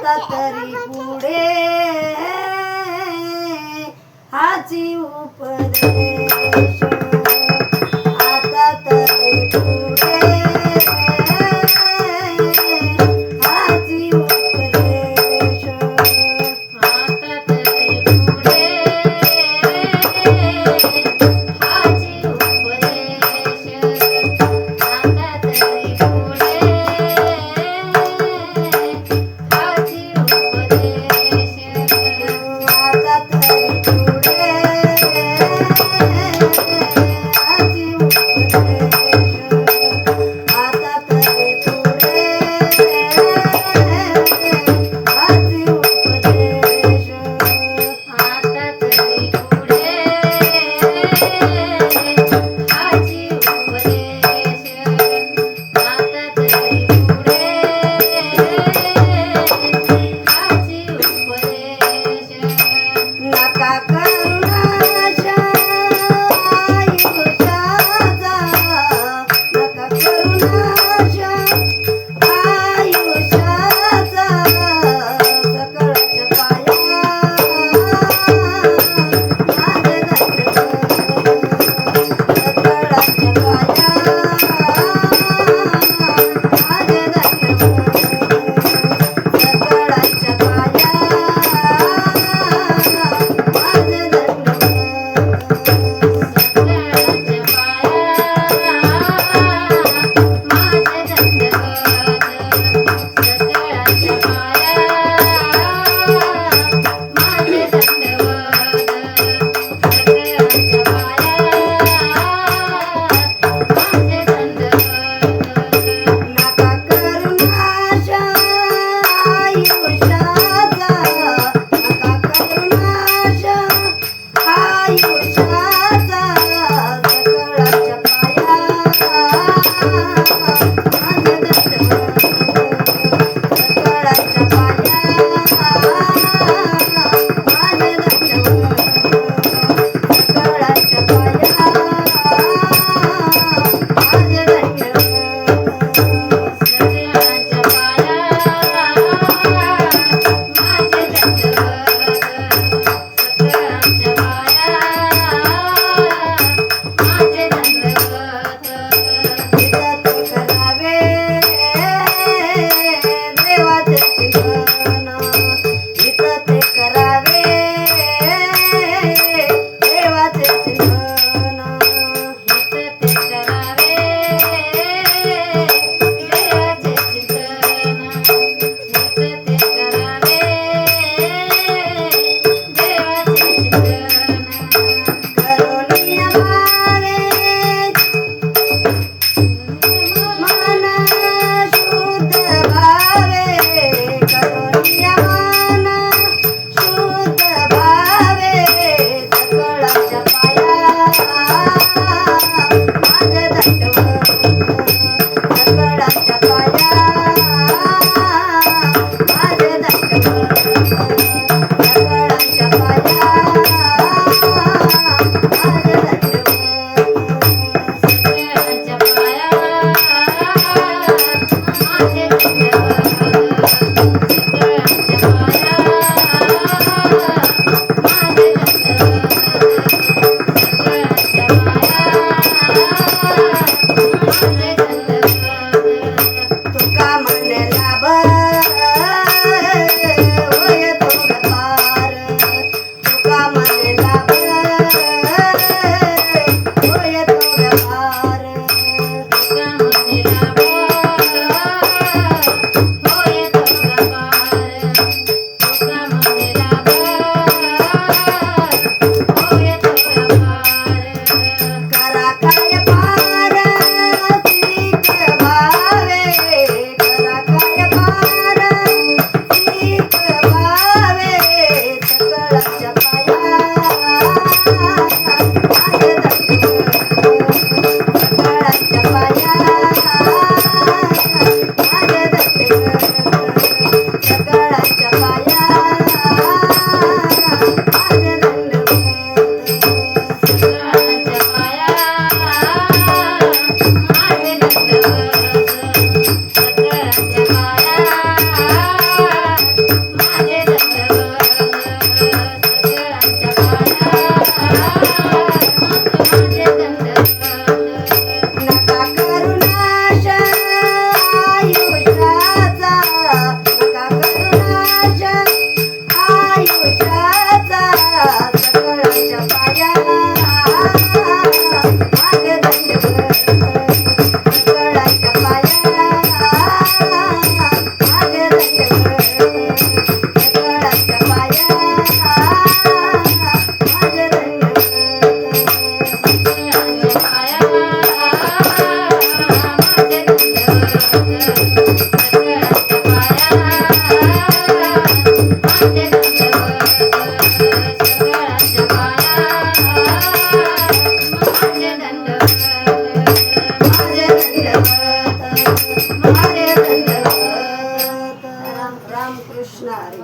आता तरी पुढे हाची उपदेश आता तरी पुढे हाची उपदेश आता तरी पुढे हाची उपदेश आता तरी पुढे हाची उपदेश आता तरी पुढे हाची उपदेश आता तरी पुढे हाची उपदेश आता तरी पुढे हाची उपदेश आता तरी पुढे हाची उपदेश नका करुणाशा आयुष्याचा नका करुणाशा आयुष्याचा सकळाच्या पाया माझे दंडवत सकळाच्या पाया माझे दंडवत सकळाच्या पाया माझे दंडवत नका करुणाशा आयुष्याचा नका करुणाशा आयुष्याचा सकळाच्या पाया माझे दंडवत सकळाच्या पाया माझे दंडवत सकळाच्या पाया माझे दंडवत इथं ते करावे देवाचे चिंतन इथं ते करावे देवाचे चिंतन करुणिया भावे मन शुद्ध भावे करुणिया मन शुद्ध भावे सकळाच्या पाया माझे दंडवत सकळाच्या पाया माझे दंडवत सकळाच्या पाया माझे दंडवत तुका म्हणला वय थोडं फार तुका म्हणला वय थोडं फार करा काय पार श्रीक भावे करा काय पार रामकृष्ण हरी.